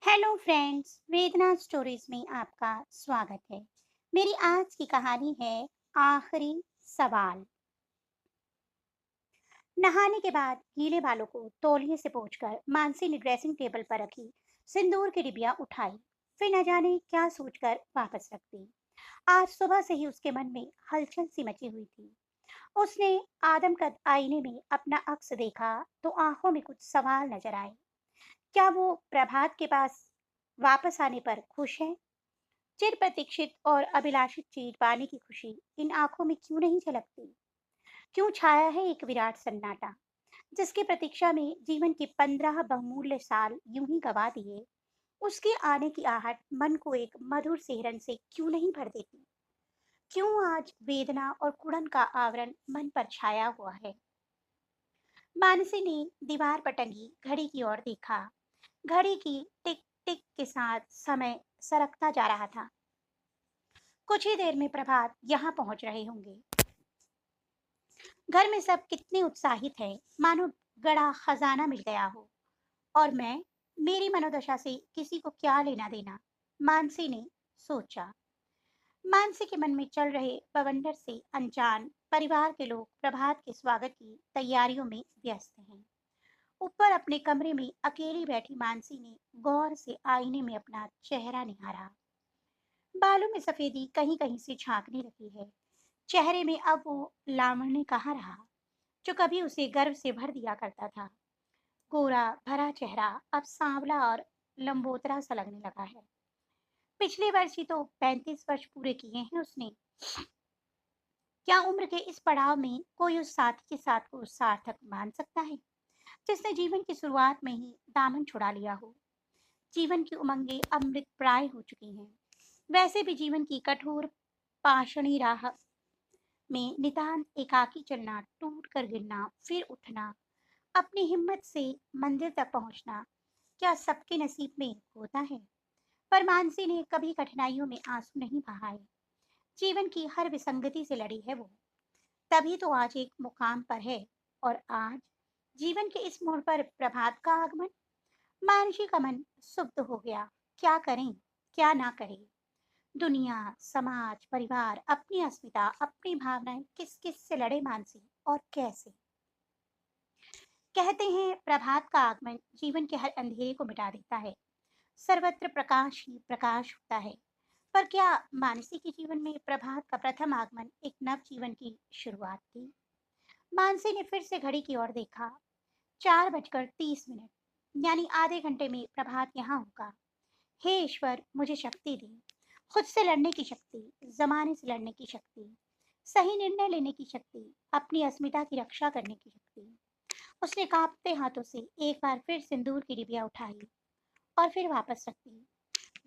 Hello friends, वेदना stories में आपका स्वागत है। मेरी आज की कहानी है आखिरी सवाल। नहाने के बाद गीले बालों को तौलिए से पोंछकर मानसी ने ड्रेसिंग टेबल पर रखी सिंदूर की डिबिया उठाई। फिर न जाने क्या सोचकर वापस रख दी। आज सुबह से ही उसके मन में हलचल सी मची हुई थी। उसने आदमकद आईने में अपना अक्स देखा तो आंखों में कुछ सवाल नजर आए। क्या वो प्रभात के पास वापस आने पर खुश है? चिर प्रतीक्षित और अभिलाषित चीज पाने की खुशी इन आंखों में क्यों नहीं झलकती? क्यों छाया है एक विराट सन्नाटा, जिसकी प्रतीक्षा में जीवन के 15 बहुमूल्य साल यूं ही गवा दिए? उसके आने की आहट मन को एक मधुर सिहरन से क्यों नहीं भर देती? क्यों आज वेदना और कुड़न का आवरण मन पर छाया हुआ है? मानसी ने दीवार पर टंगी घड़ी की ओर देखा। घड़ी की टिक टिक के साथ समय सरकता जा रहा था। कुछ ही देर में प्रभात यहाँ पहुंच रहे होंगे। घर में सब कितने उत्साहित हैं, मानो बड़ा खजाना मिल गया हो। और मैं, मेरी मनोदशा से किसी को क्या लेना देना? मानसी ने सोचा। मानसी के मन में चल रहे बवंडर से अनजान परिवार के लोग प्रभात के स्वागत की तैयारियों में व्यस्त हैं। ऊपर अपने कमरे में अकेली बैठी मानसी ने गौर से आईने में अपना चेहरा निहारा। बालों में सफेदी कहीं कहीं से झांकने लगी है। चेहरे में अब वो लावण्य कहाँ रहा जो कभी उसे गर्व से भर दिया करता था। गोरा भरा चेहरा अब सांवला और लंबोदरा सा लगने लगा है। पिछले वर्ष ही तो 35 वर्ष पूरे किए हैं उसने। क्या उम्र के इस पड़ाव में कोई उस साथी के साथ को सार्थक मान सकता है जिसने जीवन की शुरुआत में ही दामन छुड़ा लिया हो? जीवन की उमंगें अमृत प्राय हो चुकी हैं। वैसे भी जीवन की कठोर पाषणी राह में नितांत एकाकी चलना, टूट कर गिरना, फिर उठना, अपनी हिम्मत से मंदिर तक पहुंचना, क्या सबके नसीब में होता है? पर मानसी ने कभी कठिनाइयों में आंसू नहीं बहाए। जीवन की हर विसंगति से लड़ी है वो। तभी तो आज एक मुकाम पर है। और आज जीवन के इस मोड़ पर प्रभात का आगमन। मानसी का मन सुप्त हो गया। क्या करें, क्या ना करें? दुनिया, समाज, परिवार, अपनी अस्मिता, अपनी भावनाएं, किस किस से लड़े मानसी, और कैसे? कहते हैं प्रभात का आगमन जीवन के हर अंधेरे को मिटा देता है। सर्वत्र प्रकाश ही प्रकाश होता है। पर क्या मानसी के जीवन में प्रभात का प्रथम आगमन एक नव जीवन की शुरुआत थी? मानसी ने फिर से घड़ी की ओर देखा। 4:30, यानी आधे घंटे में प्रभात यहाँ होगा। हे ईश्वर, मुझे शक्ति दी। खुद से लड़ने की शक्ति, जमाने से लड़ने की शक्ति, सही निर्णय लेने की शक्ति, अपनी अस्मिता की रक्षा करने की शक्ति। उसने कांपते हाथों से एक बार फिर सिंदूर की डिबिया उठाई और फिर वापस रख दी।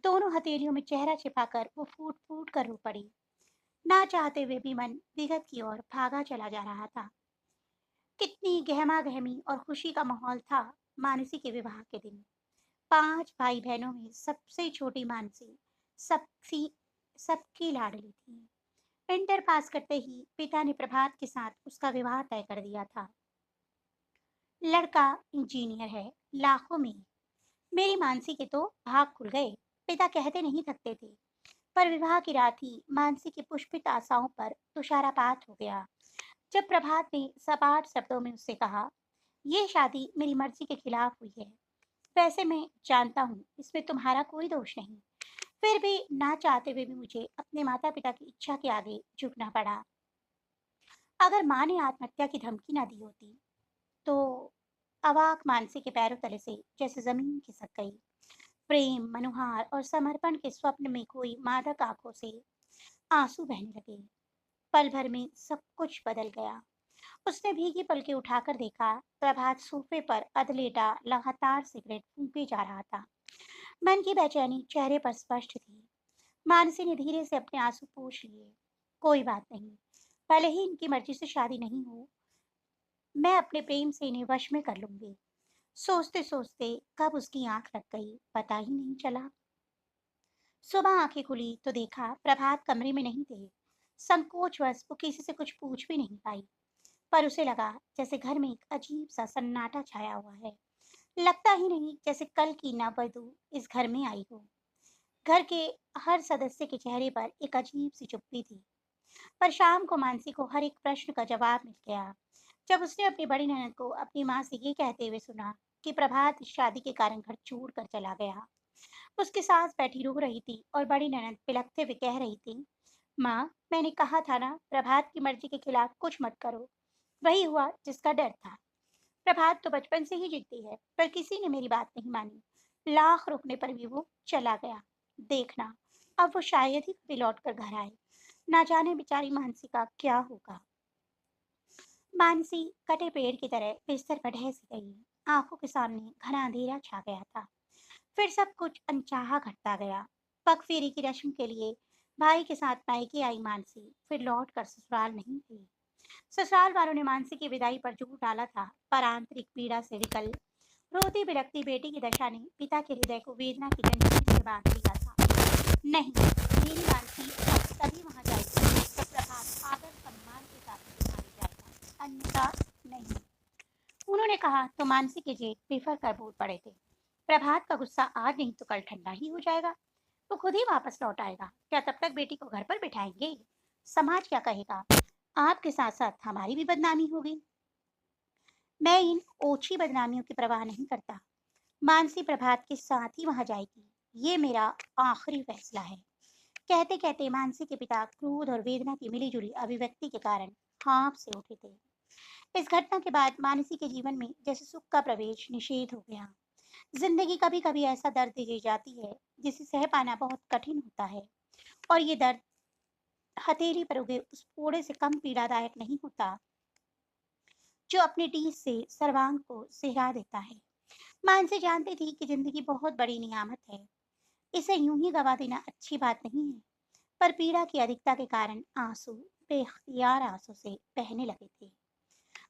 दोनों हथेलियों में चेहरा छिपाकर वो फूट फूट कर रो पड़ी। ना चाहते हुए भी मन विगत की ओर भागा चला जा रहा था। कितनी गहमा गहमी और खुशी का माहौल था मानसी के विवाह के दिन। 5 भाई बहनों में सबसे छोटी मानसी सबसी सबकी लाडली थी। इंटर पास करते ही पिता ने प्रभात के साथ उसका विवाह तय कर दिया था। लड़का इंजीनियर है, लाखों में। मेरी मानसी के तो भाग खुल गए। पिता कहते नहीं थकते थे। पर विवाह की रात ही मानसी की पुष्पित आशाओं पर तुषारपात हो गया। जब प्रभात ने सपाट शब्दों में उससे कहा, यह शादी मेरी मर्जी के खिलाफ हुई है। वैसे मैं जानता हूँ इसमें तुम्हारा कोई दोष नहीं। फिर भी ना चाहते हुए भी मुझे अपने माता पिता की इच्छा के आगे झुकना पड़ा। अगर माँ ने आत्महत्या की धमकी ना दी होती तो। अवाक मानसी के पैरों तले से जैसे जमीन खिसक गई। प्रेम, मनुहार और समर्पण के स्वप्न में कोई मादक आंखों से आंसू बहने लगे। पल भर में सब कुछ बदल गया। उसने भीगी पलकें उठाकर देखा। प्रभात सोफे पर अधलेटा लगातार सिगरेट फूंके जा रहा था। मन की बेचैनी चेहरे पर स्पष्ट थी। मानसी ने धीरे से अपने आंसू पोंछ लिए। कोई बात नहीं, भले ही इनकी मर्जी से शादी नहीं हो, मैं अपने प्रेम से इन्हें वश में कर लूंगी। सोचते सोचते कब उसकी आंख लग गई पता ही नहीं चला। सुबह आंखें खुली तो देखा प्रभात कमरे में नहीं थे। संकोचवश वो किसी से कुछ पूछ भी नहीं पाई। पर उसे लगा जैसे घर में एक अजीब सा सन्नाटा छाया हुआ है। लगता ही नहीं जैसे कल की नववधु इस घर में आई हो। घर के हर सदस्य के चेहरे पर एक अजीब सी चुप्पी थी। पर शाम को मानसी को हर एक प्रश्न का जवाब मिल गया। जब उसने अपनी बड़ी ननद को अपनी माँ से ये कहते हुए सुना कि प्रभात इस शादी के कारण घर छोड़ कर चला गया, उसकी सास बैठी रो रही थी और बड़ी ननद बिलखते हुए कह रही थी, माँ, मैंने कहा था ना, प्रभात की मर्जी के खिलाफ कुछ मत करो। वही हुआ जिसका डर था। प्रभात तो बचपन से ही जिद्दी है, पर किसी ने मेरी बात नहीं मानी। लाख रुकने पर भी वो चला गया। देखना, अब वो शायद ही कभी लौट कर घर आए। ना जाने बेचारी मानसी का क्या होगा। मानसी कटे पेड़ की तरह बिस्तर पर ढह सी गई। आंखों के सामने घना अंधेरा छा गया था। फिर सब कुछ अनचाहा घटता गया। पग फेरी की रस्म के लिए भाई के साथ मायके आई मानसी, फिर लौट कर ससुराल नहीं गई। ससुराल वालों ने मानसी की विदाई पर जोर डाला था, पर आंतरिक पीड़ा से विकल रोती बिलखती बेटी की दशा ने पिता के हृदय को वेदना की जंजीर से बांध लिया था। नहीं, मेरी मानसी अब तभी वहां जाएगी जब प्रभात आदर सम्मान के साथ उसे मारी जाएगा, अन्यथा नहीं। उन्होंने कहा तो मानसी के जेठ बेफर कर बोल पड़े थे। प्रभात का गुस्सा आज नहीं तो कल ठंडा ही हो जाएगा। वो खुद ही वापस लौट आएगा। क्या तब तक बेटी को घर पर बिठाएंगे? समाज क्या कहेगा? आपके साथ साथ हमारी भी बदनामी होगी। मैं इन ओछी बदनामियों की परवाह नहीं करता। मानसी प्रभात के साथ ही वहां जाएगी। ये मेरा आखिरी फैसला है। कहते कहते मानसी के पिता क्रोध और वेदना की मिलीजुली अभिव्यक्ति के कारण हाँफ से उठे थे। इस घटना के बाद मानसी के जीवन में जैसे सुख का प्रवेश निषेध हो गया। जिंदगी कभी कभी ऐसा दर्द दे जाती है जिसे सह पाना बहुत कठिन होता है, और ये दर्द हथेली पर उगे उस फोड़े से कम पीड़ादायक नहीं होता जो अपने टीस से सर्वांग को सिहरा देता है। मानसी जानती थी कि जिंदगी बहुत बड़ी नियामत है। इसे यूं ही गवा देना अच्छी बात नहीं है, पर पीड़ा की अधिकता के कारण आंसू बेख्तियार आंसू से बहने लगे थे।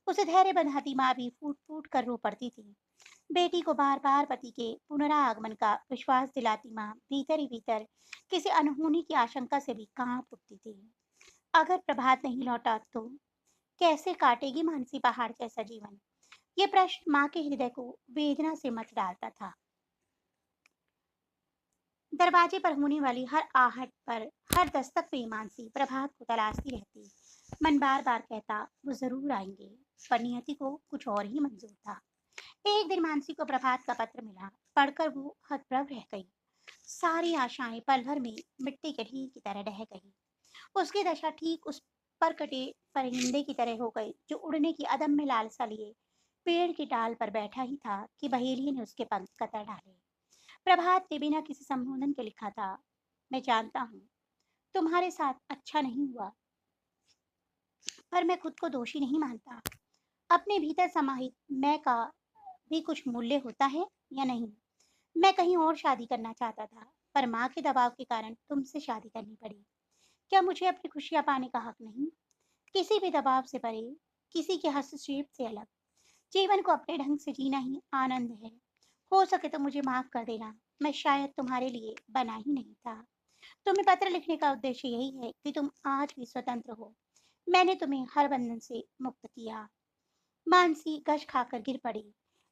उसे धैर्य बंधाती माँ भी फूट फूट कर रो पड़ती थी। बेटी को बार बार पति के पुनरागमन का विश्वास दिलाती माँ भीतर ही भीतर किसी अनहोनी की आशंका से भी कांप उठती थी। अगर प्रभात नहीं लौटा तो कैसे काटेगी मानसी पहाड़ जैसा जीवन? ये प्रश्न माँ के हृदय को वेदना से मथ डालता था। दरवाजे पर होने वाली हर आहट पर, हर दस्तक पे मानसी प्रभात को तलाशती रहती। मन बार बार कहता वो जरूर आएंगे, पर नियति को कुछ और ही मंजूर था। एक दिन मानसी को प्रभात का पत्र मिला। पढ़कर वो हतप्रभ रह गई। सारी आशाएं पल भर में मिट्टी के ढेर की तरह ढह गई। उसकी दशा ठीक उस पर कटे परिंदे की तरह हो गई जो उड़ने की अदम्य लालसा लिए पेड़ की डाल पर बैठा ही था कि बहेलिए ने उसके पंख कतर डाले। प्रभात ने बिना किसी संबोधन के लिखा था, मैं जानता हूँ तुम्हारे साथ अच्छा नहीं हुआ, पर मैं खुद को दोषी नहीं मानता। अपने भीतर समाहित मैं का भी कुछ मूल्य होता है या नहीं? मैं कहीं और शादी करना चाहता था, पर माँ के दबाव के कारण तुमसे शादी करनी पड़ी। क्या मुझे अपनी खुशियां पाने का हक नहीं? किसी भी दबाव से परे, किसी के हस्तक्षेप से अलग, जीवन को अपने ढंग से जीना ही आनंद है। हो सके तो मुझे माफ कर देना। मैं शायद तुम्हारे लिए बना ही नहीं था। तुम्हें पत्र लिखने का उद्देश्य यही है कि तुम आज भी स्वतंत्र हो। मैंने तुम्हें हर बंधन से मुक्त किया। मानसी गश खाकर गिर पड़ी।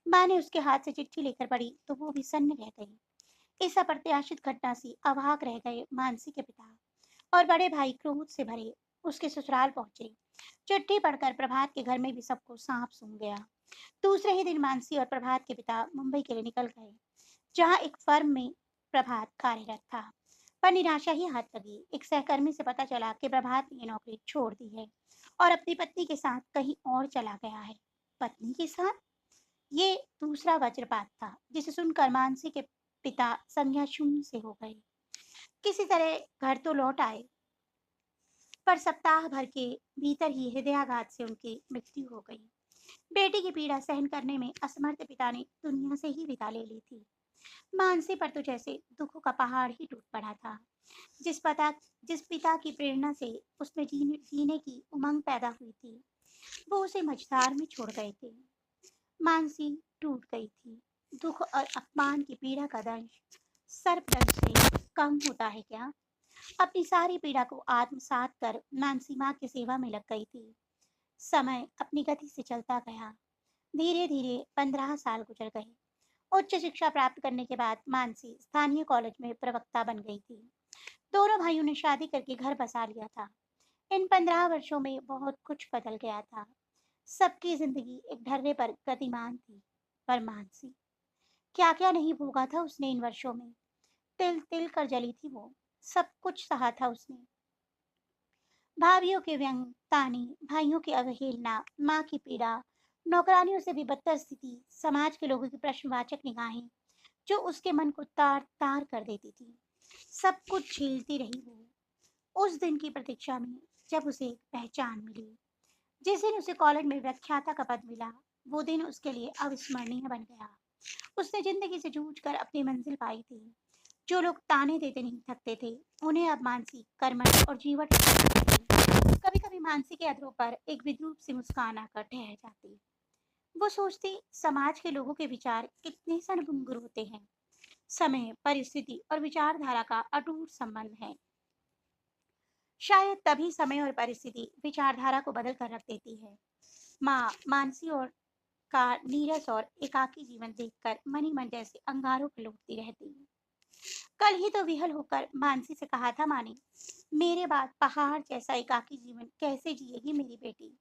माँ ने उसके हाथ से चिट्ठी लेकर पढ़ी तो वो भी सन्न रह गई। इस अप्रत्याशित घटना से अवाक रह गए मानसी के पिता, और बड़े भाई क्रोध से भरे उसके ससुराल पहुंचे। चिट्ठी पढ़कर प्रभात के घर में भी सबको सांप सूंघ गया। दूसरे ही दिन मानसी और प्रभात के पिता मुंबई के लिए निकल गए, जहां एक फर्म में प्रभात कार्यरत था। पर निराशा ही हाथ लगी। एक सहकर्मी से पता चला कि प्रभात ने ये नौकरी छोड़ दी है और अपनी पत्नी के साथ कहीं और चला गया है। पत्नी के साथ? ये दूसरा वज्रपात था जिसे सुनकर मानसी के पिता संज्ञा शून्य से हो गए। किसी तरह घर तो लौट आए, पर सप्ताह भर के भीतर ही हृदयाघात से उनकी मृत्यु हो गई। बेटी की पीड़ा सहन करने में असमर्थ पिता ने दुनिया से ही विदा ले ली थी। मानसी पर तो जैसे दुखों का पहाड़ ही टूट पड़ा था। जिस पता जिस पिता की प्रेरणा से उसमें जीने की उमंग पैदा हुई थी, वो उसे मझधार में छोड़ गए थे। मानसी टूट गई थी। दुख और अपमान की पीड़ा का दंश सर्पदंश से कम होता है क्या? अपनी सारी पीड़ा को आत्मसात कर मानसी माँ की सेवा में लग गई थी। समय अपनी गति से चलता गया। धीरे धीरे 15 साल गुजर गए। उच्च शिक्षा प्राप्त करने के बाद मानसी स्थानीय कॉलेज में प्रवक्ता बन गई थी। दोनों भाइयों ने शादी करके घर बसा लिया था। इन 15 वर्षों में बहुत कुछ बदल गया था। सबकी जिंदगी एक ढर्रे पर गतिमान थी। पर मानसी, क्या क्या नहीं भोगा था उसने इन वर्षों में। तिल तिल कर जली थी वो। सब कुछ सहा था उसने। भाभीियों के व्यंग, ताने, भाइयों की अवहेलना, माँ की पीड़ा, नौकरानियों से भी बदतर स्थिति, समाज के लोगों की प्रश्नवाचक निगाहें जो उसके मन को तार तार कर देती थी। सब कुछ झेलती रही वो, उस दिन की प्रतीक्षा में जब उसे एक पहचान मिली। जिस दिन उसे कॉलेज में व्याख्याता का पद मिला, वो दिन उसके लिए अविस्मरणीय बन गया। उसने जिंदगी से जूझ कर अपनी मंजिल पाई थी। जो लोग ताने देते नहीं थकते थे, उन्हें अब मानसी कर्मठ और जीवट कभी कभी मानसी के अधरों पर एक विद्रूप सी मुस्कान आकर ठहर जाती। वो सोचती, समाज के लोगों के विचार कितने सनभंगुर होते हैं। समय, परिस्थिति और विचारधारा का अटूट संबंध है। शायद तभी समय और परिस्थिति विचारधारा को बदल कर रख देती है। माँ मानसी और का नीरस और एकाकी जीवन देखकर मन ही मन जैसे अंगारों पर लौटती रहती। कल ही तो विहल होकर मानसी से कहा था माँ ने, मेरे बाद पहाड़ जैसा एकाकी जीवन कैसे जिएगी मेरी बेटी।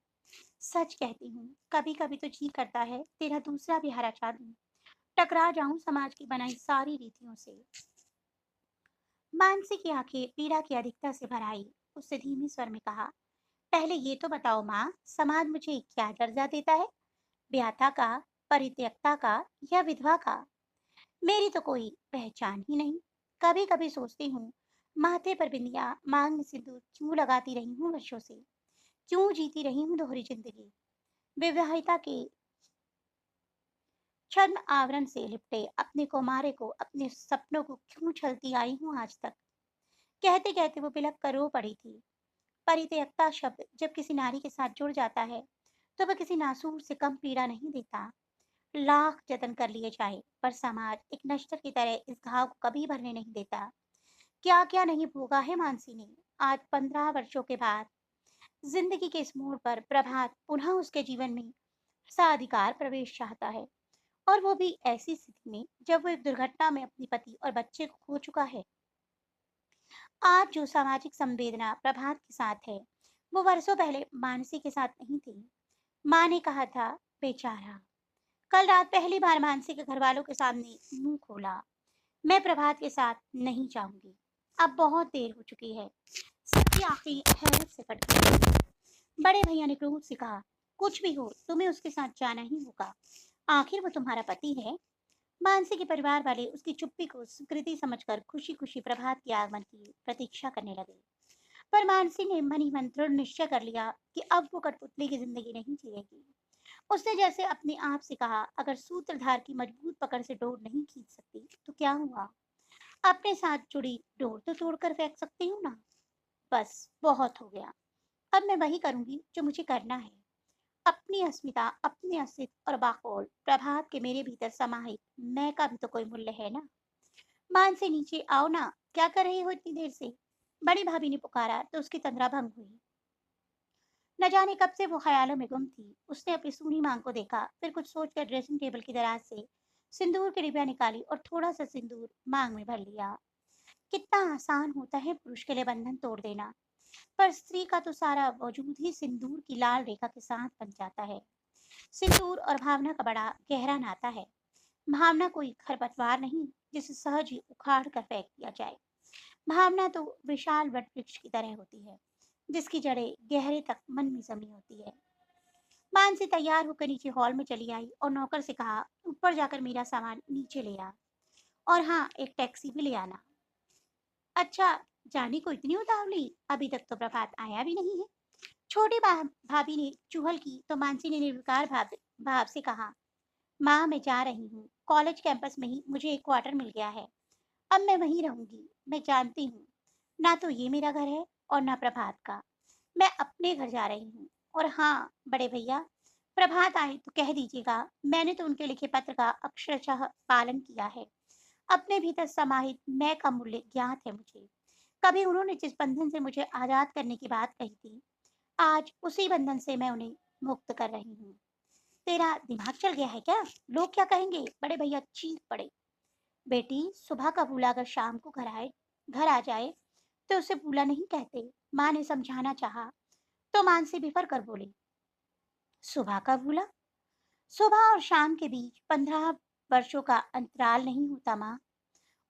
सच कहती हूँ, कभी कभी तो जी करता है तेरा दूसरा भी हरा चाह दूं, टकरा जाऊं समाज की बनाई सारी रीतियों से। मानसी की आंखें पीड़ा की अधिकता से भर आई। उससे धीमे स्वर में कहा, पहले ये तो बताओ माँ, समाज मुझे क्या दर्जा देता है? ब्याता का, परित्यक्ता का या विधवा का? मेरी तो कोई पहचान ही नहीं। कभी कभी सोचती हूँ, माथे पर बिंदिया, मांग में सिंदूर क्यों लगाती रही हूँ वर्षों से? क्यों जीती रही हूँ दोहरी जिंदगी? विवाहिता के छद्म आवरण से लिपटे अपने कुमारे को, अपने सपनों को क्यों छलती आई हूँ आज तक? कहते कहते वो बिलख कर रो पड़ी थी। परित्यक्ता शब्द जब किसी नारी के साथ जुड़ जाता है, तो वह किसी नासूर से कम पीड़ा नहीं देता। लाख जतन कर लिए जाए, पर समाज एक नश्तर की तरह इस घाव को कभी भरने नहीं देता। क्या क्या नहीं भोगा है मानसी ने। आज 15 वर्षों के बाद जिंदगी के इस मोड़ पर प्रभात पुनः उसके जीवन में साधिकार प्रवेश चाहता है। और वो भी ऐसी स्थिति में जब वो एक दुर्घटना में अपने पति और बच्चे को खो चुका है। आज जो सामाजिक संवेदना प्रभात के साथ है, वो वर्षों पहले मानसी के साथ नहीं थी। माँ ने कहा था, बेचारा। कल रात पहली बार मानसी के घर वालों के सामने मुंह खोला, मैं प्रभात के साथ नहीं जाऊंगी। अब बहुत देर हो चुकी है। सबकी आंखें हैरत से फट गई। बड़े भैया ने क्रोध से कहा, कुछ भी हो तुम्हें उसके साथ जाना ही होगा। आखिर वो तुम्हारा पति है। मानसी के परिवार वाले उसकी चुप्पी को स्वीकृति समझकर खुशी खुशी प्रभात के आगमन की प्रतीक्षा करने लगे। पर मानसी ने मन ही मन दृढ़ निश्चय कर लिया कि अब वो कठपुतली की जिंदगी नहीं जिएगी। उसने जैसे अपने आप से कहा, अगर सूत्रधार की मजबूत पकड़ से डोर नहीं खींच सकती तो क्या हुआ? अपने साथ जुड़ी डोर तो तोड़कर फेंक सकती हूँ ना। बस बहुत हो गया। अब मैं वही करूंगी जो मुझे करना है। अपनी अस्मिता, अपने अस्तित्व और बाकौल प्रभात के मेरे भीतर समाहित मैं का भी तो कोई मूल्य है ना। मान से नीचे आओ ना, क्या कर रही हो इतनी देर से? बड़ी भाभी ने पुकारा तो उसकी तंद्रा भंग हुई। न जाने कब से वो ख्यालों में गुम थी। उसने अपनी सूनी मांग को देखा, फिर कुछ सोचकर ड्रेसिंग टेबल की दराज से सिंदूर की डिबिया निकाली और थोड़ा सा सिंदूर मांग में भर लिया। कितना आसान होता है पुरुष के लिए बंधन तोड़ देना, पर स्त्री का तो सारा वजूद ही सिंदूर की लाल रेखा के साथ बन जाता है। सिंदूर और भावना का बड़ा गहरा नाता है। भावना कोई खरपतवार नहीं जिसे सहज ही उखाड़ कर फेंक दिया जाए। भावना तो विशाल वट वृक्ष की तरह होती है, जिसकी जड़ें गहरे तक मन में जमी होती है। मानसी तैयार होकर नीचे हॉल में चली आई और नौकर से कहा, ऊपर जाकर मेरा सामान नीचे ले आ, और हाँ, एक टैक्सी भी ले आना। अच्छा, जाने को इतनी उतावली? अभी तक तो प्रभात आया भी नहीं है। छोटी भाभी ने चुहल की तो मानसी ने निर्विकार भाव भाव से कहा, माँ मैं जा रही हूँ, कॉलेज कैंपस में ही मुझे एक क्वार्टर मिल गया है। अब मैं वहीं रहूंगी। मैं जानती हूँ, ना तो ये मेरा घर है और ना प्रभात का। मैं अपने घर जा रही हूँ। और हाँ बड़े भैया, प्रभात आए तो कह दीजिएगा, मैंने तो उनके लिखे पत्र का अक्षरशः पालन किया है। अपने भीतर समाहित मैं का मूल्य ज्ञात है मुझे। कभी उन्होंने जिस बंधन से मुझे आजाद करने की बात कही थी, आज उसी बंधन से मैं उन्हें मुक्त कर रही हूँ। तेरा दिमाग चल गया है क्या? लोग क्या कहेंगे? बड़े भैया चीख पड़े। बेटी, सुबह का भूला अगर शाम को घर आ जाए तो उसे भूला नहीं कहते। माँ ने समझाना चाहा तो मानसी बिफर कर बोली, सुबह का भूला? सुबह और शाम के बीच 15 वर्षों का अंतराल नहीं होता माँ।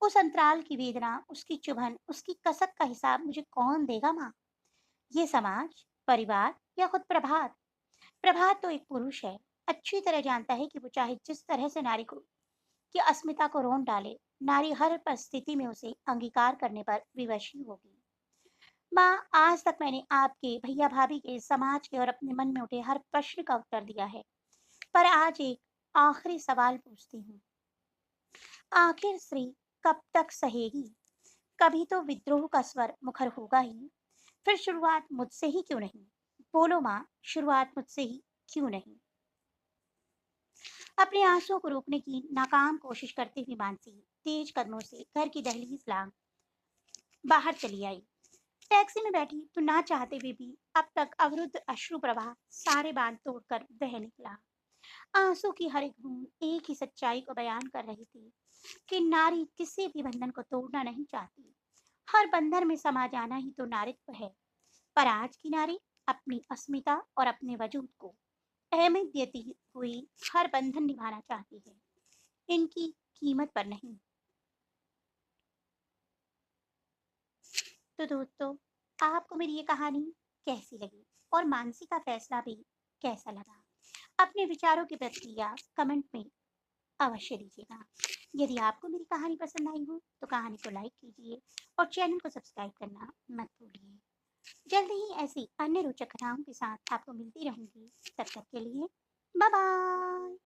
उस अंतराल की वेदना, उसकी चुभन, उसकी कसक का हिसाब मुझे कौन देगा माँ? ये समाज, परिवार या खुद प्रभात? प्रभात तो एक पुरुष है, अच्छी तरह जानता है कि वो चाहे जिस तरह से नारी को की अस्मिता को रोन डाले, नारी हर परिस्थिति में उसे अंगीकार करने पर विवश ही होगी। माँ, आज तक मैंने आपके, भैया भाभी के, समाज के और अपने मन में उठे हर प्रश्न का उत्तर दिया है, पर आज एक आखिरी सवाल पूछती हूँ। आखिर स्त्री कब तक सहेगी? कभी तो विद्रोह का स्वर मुखर होगा ही। फिर शुरुआत मुझसे ही क्यों नहीं? बोलो माँ, शुरुआत मुझसे ही क्यों नहीं? अपने आंसुओं को रोकने की नाकाम कोशिश करती हुई मानसी तेज कदमों से घर की दहलीज लांग बाहर चली आई। टैक्सी में बैठी तो ना चाहते हुए भी अब तक अवरुद्ध अश्रु प्रवाह सारे बांध तोड़कर बह निकला। आंसू की हर एक बूंद एक ही सच्चाई को बयान कर रही थी कि नारी किसी भी बंधन को तोड़ना नहीं चाहती। हर बंधन में समा जाना ही तो नारित्व है। पर आज की नारी अपनी अस्मिता और अपने वजूद को अहमियत देती हुई हर बंधन निभाना चाहती है, इनकी कीमत पर नहीं। तो दोस्तों, आपको मेरी ये कहानी कैसी लगी और मानसी का फैसला भी कैसा लगा? अपने विचारों की प्रतिक्रिया कमेंट में अवश्य दीजिएगा। यदि आपको मेरी कहानी पसंद आई हो तो कहानी को लाइक कीजिए और चैनल को सब्सक्राइब करना मत भूलिए। जल्द ही ऐसी अन्य रोचक कथाओं के साथ आपको मिलती रहूंगी। तब तक के लिए बाय बाय।